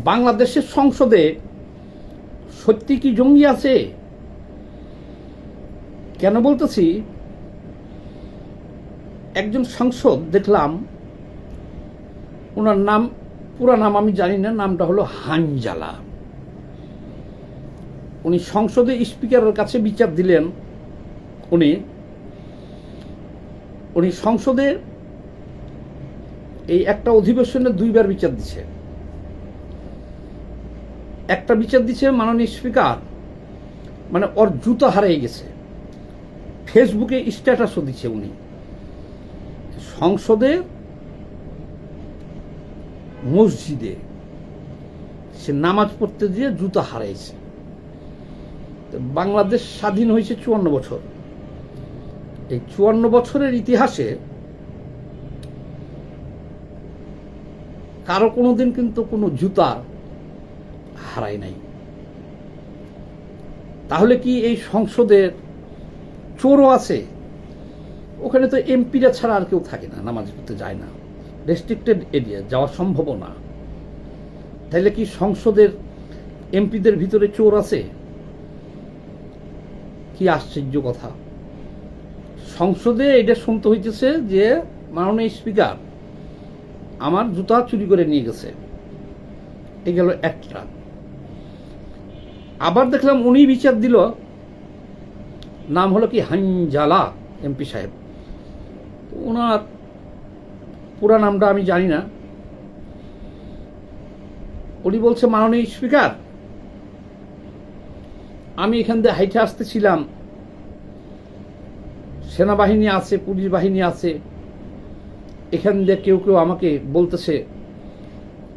বাংলাদেশের সংসদে সত্যি কি জঙ্গি আছে? কেন বলতেছি, একজন সাংসদ দেখলাম, ওনার নাম, পুরা নাম আমি জানি না, নামটা হলো হানজালা। উনি সংসদে স্পিকারের কাছে বিচার দিলেন। উনি সংসদে এই একটা অধিবেশনে দুইবার বিচার দিচ্ছে। একটা বিচার দিচ্ছে মাননীয় স্পিকার, মানে ওর জুতা হারিয়ে গেছে, ফেসবুকে স্ট্যাটাসও দিচ্ছে উনি, সংসদে মসজিদে সে নামাজ পড়তে গিয়ে জুতা হারাইছে। বাংলাদেশ স্বাধীন হয়েছে ৫৪ বছর। এই ৫৪ বছরের ইতিহাসে কারো কোনোদিন কিন্তু কোনো জুতা হারায় নাই। তাহলে কি এই সংসদের চোরও আছে? ওখানে তো এমপিরা ছাড়া আর কেউ থাকে না, নামাজ পড়তে যায় না, রেস্ট্রিক্টেড এরিয়া, যাওয়া সম্ভব না। তাহলে কি সংসদের এমপিদের ভিতরে চোর আছে? কি আশ্চর্য কথা! সংসদে এটা শুনতে হইতেছে যে মাননীয় স্পিকার আমার জুতা চুরি করে নিয়ে গেছে। এই গেল একটা। আবার দেখলাম উনি বিচার দিল, নাম হলো কি হানজালা এমপি সাহেব। ওনার পুরা নামটা আমি জানি না। উনি বলছে, মাননীয় স্পিকার, আমি এখান দিয়ে হাইটে আসতেছিলাম, সেনাবাহিনী আছে, পুলিশ বাহিনী আছে, এখান দিয়ে কেউ কেউ আমাকে বলতেছে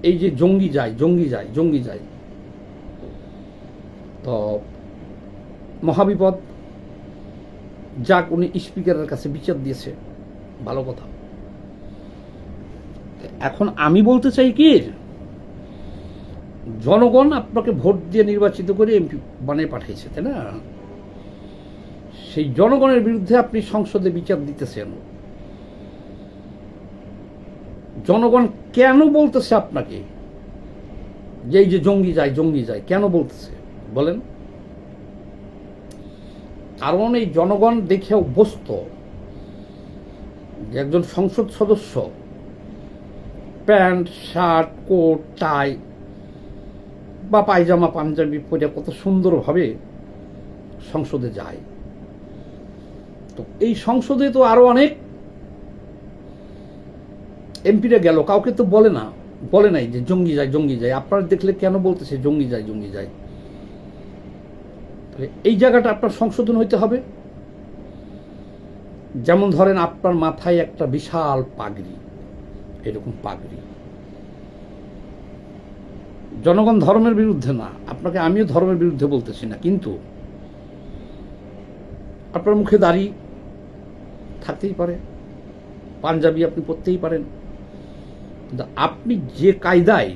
এই যে জঙ্গি যায়, জঙ্গি যায়, জঙ্গি যায়। তো মহাবিপদ। যাক, উনি স্পিকারের কাছে বিচার দিয়েছে, ভালো কথা। এখন আমি বলতে চাই কি, জনগণ আপনাকে ভোট দিয়ে নির্বাচিত করে এমপি বানিয়ে পাঠিয়েছে, তাই না? সেই জনগণের বিরুদ্ধে আপনি সংসদে বিচার দিতেছেন। জনগণ কেন বলতেছে আপনাকে যে এই যে জঙ্গি যায়, জঙ্গি যায়, কেন বলতেছে বলেন? কারণ এই জনগণ দেখে অভ্যস্ত যে একজন সংসদ সদস্য প্যান্ট, শার্ট, কোট, টাই বা পায়জামা পাঞ্জাবি পরে কত সুন্দরভাবে সংসদে যায়। তো এই সংসদে তো আরো অনেক এমপিরা গেল, কাউকে তো বলে নাই যে জঙ্গি যায়, জঙ্গি যায়। আপনারা দেখলে কেন বলতেছে জঙ্গি যায়, জঙ্গি যায়? এই জায়গাটা আপনার সংশোধন হইতে হবে। যেমন ধরেন, আপনার মাথায় একটা বিশাল পাগড়ি, এরকম পাগড়ি। জনগণ ধর্মের বিরুদ্ধে না, আপনাকে আমিও ধর্মের বিরুদ্ধে বলতেছি না, কিন্তু আপনার মুখে দাড়ি থাকতেই পারে, পাঞ্জাবি আপনি পরতেই পারেন, কিন্তু আপনি যে কায়দায়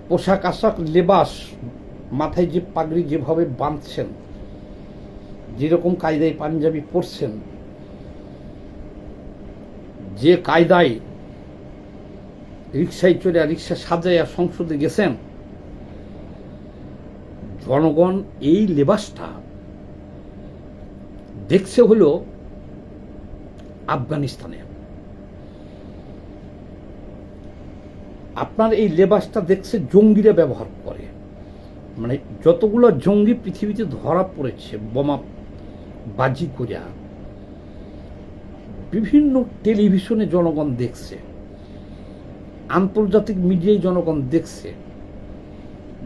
পোশাক আশাক, লেবাস, মাথায় যে পাগড়ি যেভাবে বাঁধছেন, যেরকম কায়দায় পাঞ্জাবি পরছেন, যে কায়দায় রিক্সায় চড়ে, রিক্সা সাজাইয়া সংসদে গেছেন, জনগণ এই লেবাসটা দেখছে হলো আফগানিস্তানে। আপনার এই লেবাসটা দেখছে জঙ্গিরা ব্যবহার করে। মানে যতগুলো জঙ্গি পৃথিবীতে ধরা পড়েছে বোমা বাজি করিয়া, বিভিন্ন টেলিভিশনে জনগণ দেখছে, আন্তর্জাতিক মিডিয়ায় জনগণ দেখছে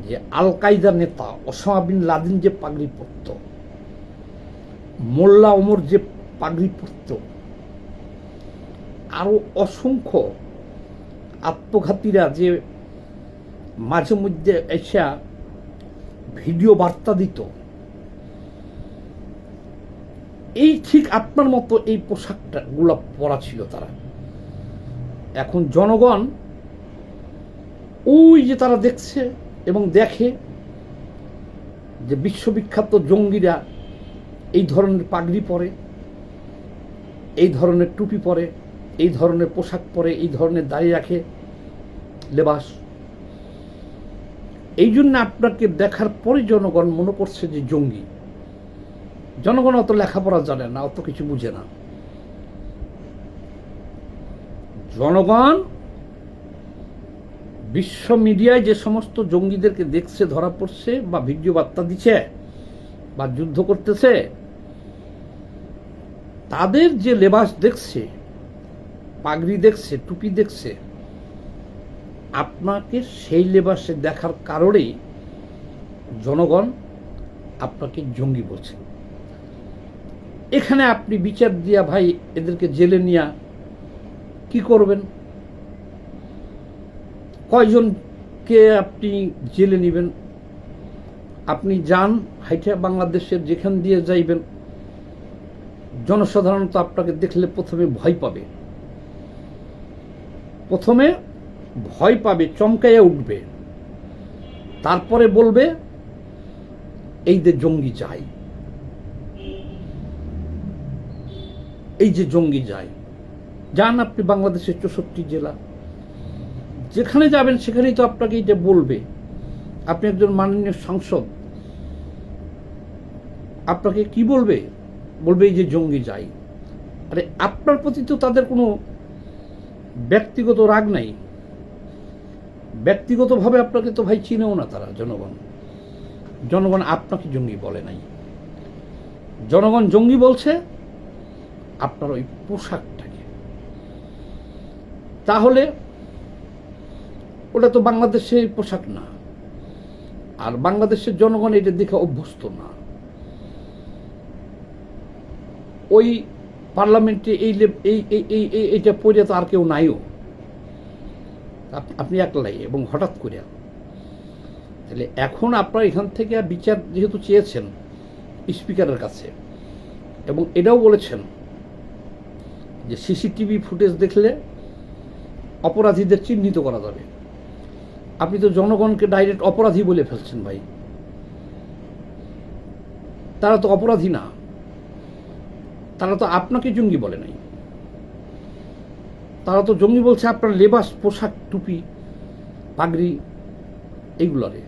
যে আল কায়দার নেতা ওসামা বিন লাদেন যে পাগড়ি পরত, মোল্লা ওমর যে পাগড়ি পরত, আরো অসংখ্য আত্মঘাতীরা যে মাঝে মধ্যে এসে ভিডিও বার্তা দিত, এই ঠিক আপনার মতো এই পোশাকটা গুলা পরা ছিল তারা। এখন জনগণ ওই যে তারা দেখছে এবং দেখে যে বিশ্ববিখ্যাত জঙ্গিরা এই ধরনের পাগড়ি পরে, এই ধরনের টুপি পরে, এই ধরনের পোশাক পরে, এই ধরনের দাড়ি রাখে, লেবাস। এই জন্য আপনাকে দেখার পরে জনগণ মনে করছে যে জঙ্গি। জনগণ অত লেখাপড়া জানে না, অত কিছু বুঝে না। জনগণ বিশ্ব মিডিয়ায় যে সমস্ত জঙ্গিদেরকে দেখছে, ধরা পড়ছে বা ভিডিও বার্তা দিচ্ছে বা যুদ্ধ করতেছে, তাদের যে লেবাস দেখছে, পাগড়ি দেখছে, টুপি দেখছে, আপনাকে সেই লেবাসে দেখার কারণেই জনগণ আপনাকে জঙ্গি বলছে। এখানে আপনি বিচার দিয়া ভাই এদেরকে জেলে নিয়া কি করবেন? কয়জনকে আপনি জেলে নেবেন? আপনি যান হাইটা বাংলাদেশের যেখান দিয়ে যাইবেন, জনসাধারণ তো আপনাকে দেখলে প্রথমে ভয় পাবে, চমকাইয়া উঠবে, তারপরে বলবে এই যে জঙ্গি যায়, এই যে জঙ্গি যায়। যান আপনি বাংলাদেশের 64 জেলা, যেখানে যাবেন সেখানেই তো আপনাকে এটা বলবে। আপনি একজন মাননীয় সাংসদ, আপনাকে কি বলবে? বলবে এই যে জঙ্গি যায়। আরে আপনার প্রতি তো তাদের কোনো ব্যক্তিগত রাগ নাই, ব্যক্তিগতভাবে আপনাকে তো ভাই চিনেও না তারা। জনগণ আপনাকে জঙ্গি বলে নাই। জনগণ জঙ্গি বলছে আপনার ওই পোশাকটাকে। তাহলে ওটা তো বাংলাদেশের পোশাক না, আর বাংলাদেশের জনগণ এটা দেখে অভ্যস্ত না। ওই পার্লামেন্টে এইটা পড়ে তো আর কেউ নাইও, আপনি একলাই, এবং হঠাৎ করে। তাহলে এখন আপনারা এখান থেকে বিচার যেহেতু চেয়েছেন স্পিকারের কাছে, এবং এটাও বলেছেন যে সিসিটিভি ফুটেজ দেখলে অপরাধীদের চিহ্নিত করা যাবে, আপনি তো জনগণকে ডাইরেক্ট অপরাধী বলে ফেলছেন ভাই। তারা তো অপরাধী না, তারা তো আপনাকে জঙ্গি বলে নাই। তারা তো জঙ্গি বলছে আপনার লেবাস, পোশাক, টুপি, পাগড়ি, এইগুলোরে।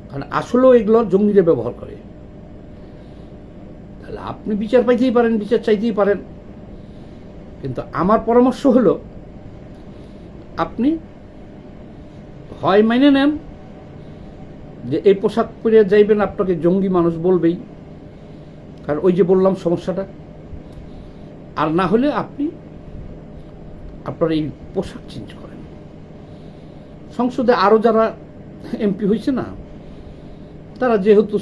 কারণ আসলেও এগুলো জঙ্গিরা ব্যবহার করে। তাহলে আপনি বিচার পাইতেই পারেন, বিচার চাইতেই পারেন, কিন্তু আমার পরামর্শ হলো আপনি হয় মেনে নেন যে এই পোশাক পরে যাইবেন, আপনাকে জঙ্গি মানুষ বলবেই, কারণ ওই যে বললাম সমস্যাটা। আর না হলে আপনি আপনার এই পোশাক চেঞ্জ করেন। সংসদে আরও যারা এমপি হয়েছে না, তারা যেহেতু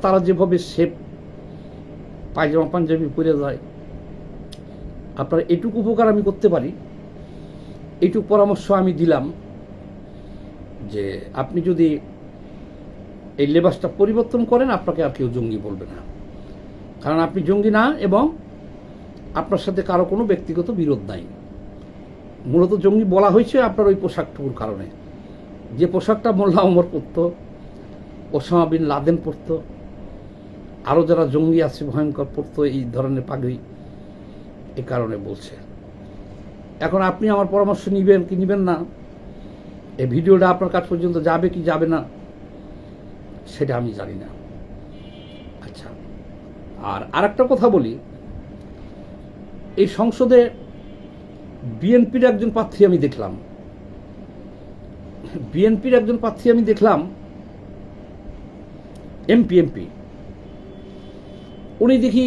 তারা যেভাবে সেফ পায়জামা পাঞ্জাবি পরে যায়, আপনার এটুকু উপকার আমি করতে পারি, এইটুকু পরামর্শ আমি দিলাম যে আপনি যদি এই লেবাসটা পরিবর্তন করেন, আপনাকে আর কেউ জঙ্গি বলবে না। কারণ আপনি জঙ্গি না, এবং আপনার সাথে কারো কোনো ব্যক্তিগত বিরোধ নাই। মূলত জঙ্গি বলা হয়েছে আপনার ওই পোশাকটুকুর কারণে। যে পোশাকটা মোল্লা ওমর পরত, ওসামা বিন লাদেন পরত, আরও যারা জঙ্গি আছে ভয়ঙ্কর পরত এই ধরনের পাগড়ি, এই কারণে বলছে। এখন আপনি আমার পরামর্শ নিবেন কি নিবেন না, এই ভিডিওটা আপনার কাছ পর্যন্ত যাবে কি যাবে না সেটা আমি জানি না। আচ্ছা, আর আরেকটা কথা বলি, এই সংসদে বিএনপির একজন প্রার্থী আমি দেখলাম, এমপি। উনি দেখি,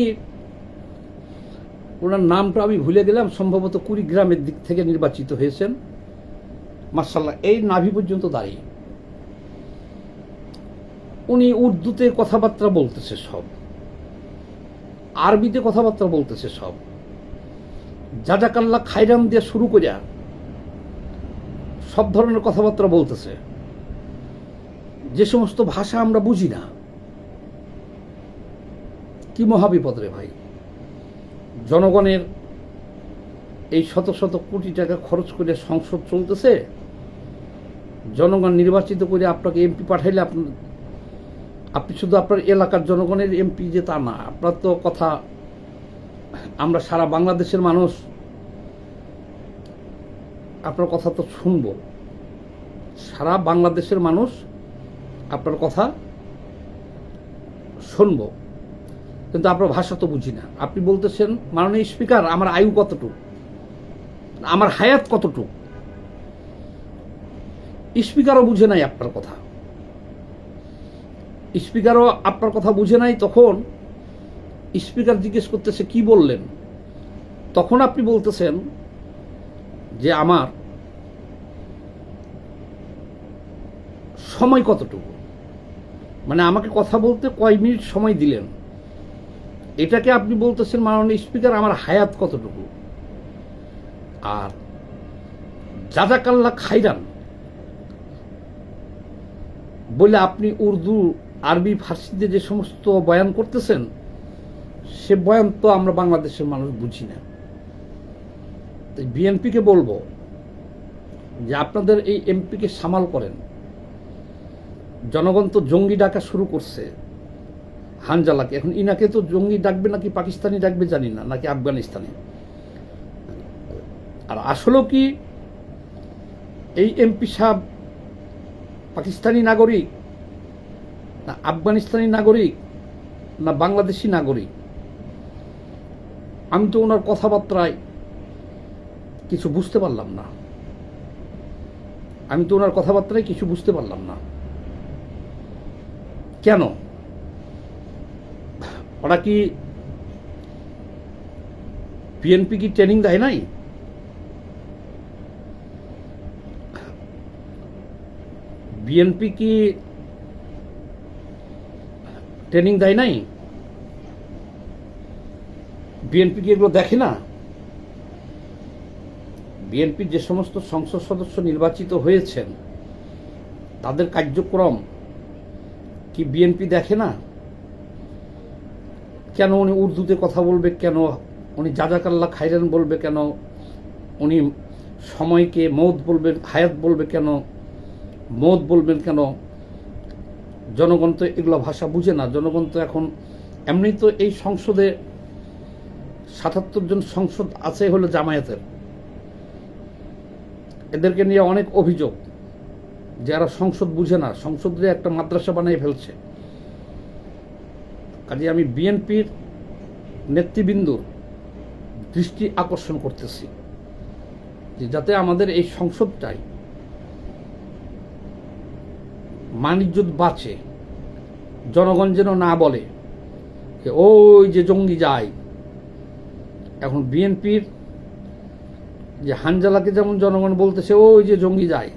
ওনার নামটা আমি ভুলে গেলাম, সম্ভবত কুড়িগ্রামের দিক থেকে নির্বাচিত হয়েছেন। মাশাআল্লাহ, এই নাভি পর্যন্ত দাঁড়িয়ে উনি উর্দুতে কথাবার্তা বলতেছে, সব আরবিতে কথাবার্তা বলতেছে, সব জাজাকাল্লাহ খাইরাম দিয়ে শুরু করে সব ধরনের কথাবার্তা বলতেছে, যে সমস্ত ভাষা আমরা বুঝি না। কি মহাবিপদ রে ভাই! জনগণের এই শত শত কোটি টাকা খরচ করে সংসদ চলতেছে, জনগণ নির্বাচিত করে আপনাকে এমপি পাঠাইলে আপনি শুধু আপনার এলাকার জনগণের এমপি যে তা না, আপনার তো কথা আমরা সারা বাংলাদেশের মানুষ আপনার কথা তো শুনবো। সারা বাংলাদেশের মানুষ আপনার কথা শুনব, কিন্তু আপনার ভাষা তো বুঝি না। আপনি বলতেছেন মাননীয় স্পিকার আমার আয়ু কতটুকু, আমার হায়াত কতটুকু। স্পিকারও বুঝে নাই আপনার কথা, স্পিকারও আপনার কথা বুঝে নাই। তখন স্পিকার জিজ্ঞেস করতেছে কি বললেন, তখন আপনি বলতেছেন যে আমার সময় কতটুকু, মানে আমাকে কথা বলতে কয় মিনিট সময় দিলেন, এটাকে আপনি বলতেছেন মাননীয় স্পিকার আমার হায়াত কতটুকু। আর জাজাকাল্লা খাইরান বলে আপনি উর্দু, আরবি, ফার্সিতে যে সমস্ত বয়ান করতেছেন, সে বয়ান তো আমরা বাংলাদেশের মানুষ বুঝি না। তাই বিএনপিকে বলবো যে আপনাদের এই এমপিকে সামাল করেন। জনগণ তো জঙ্গি ডাকা শুরু করছে হানজালাকে, এখন ইনাকে তো জঙ্গি ডাকবে নাকি পাকিস্তানি ডাকবে জানি না, নাকি আফগানিস্তানি। আর আসলেও কি এই এমপি সাহেব পাকিস্তানি নাগরিক, না আফগানিস্তানি নাগরিক, না বাংলাদেশি নাগরিক? আমি তো ওনার কথাবার্তায় কিছু বুঝতে পারলাম না, আমি তো ওনার কথাবার্তায় কিছু বুঝতে পারলাম না। কেন ওরা কি বিএনপি কি ট্রেনিং দেয় নাই? বিএনপি কি ট্রেনিং দেয় নাই? বিএনপি কি এগুলো দেখে না? বিএনপির যে সমস্ত সংসদ সদস্য নির্বাচিত হয়েছেন তাদের কার্যক্রম কি বিএনপি দেখে না? কেন উনি উর্দুতে কথা বলবে, কেন উনি জাজাকাল্লা খাইরান বলবে, কেন উনি সময়কে মৌত বলবেন, হায়াত বলবে কেন, মৌত বলবেন কেন? জনগণ তো এগুলো ভাষা বুঝে না। জনগণ তো এখন এমনি তো এই সংসদে ৭৭ জন সংসদ আছে হলো জামায়াতের, এদেরকে নিয়ে অনেক অভিযোগ যারা সংসদ বুঝে না, সংসদে একটা মাদ্রাসা বানিয়ে ফেলছে। কাজে আমি বিএনপির নেতৃবৃন্দর দৃষ্টি আকর্ষণ করতেছি যে যাতে আমাদের এই সংসদটাই মান-ইজ্জত বাঁচে, জনগণ যেন না বলে যে ওই যে জঙ্গি যায়। এখন বিএনপির যে হানজালাকে যেমন জনগণ বলতেছে ওই যে জঙ্গি যায়,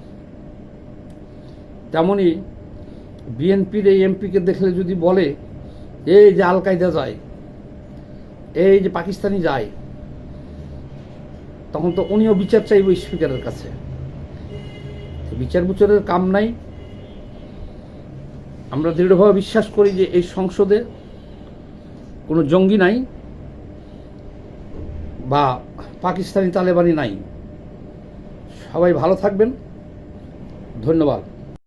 তেমনই বিএনপির এই এমপিকে দেখলে যদি বলে এই যে আল কায়দা যায়, এই যে পাকিস্তানি যায়, তখন তো উনিও বিচার চাইব স্পিকারের কাছে। বিচার বুচারের কাম নাই। আমরা দৃঢ়ভাবে বিশ্বাস করি যে এই সংসদে কোনো জঙ্গি নাই বা পাকিস্তানি তালেবানি নাই। সবাই ভালো থাকবেন, ধন্যবাদ।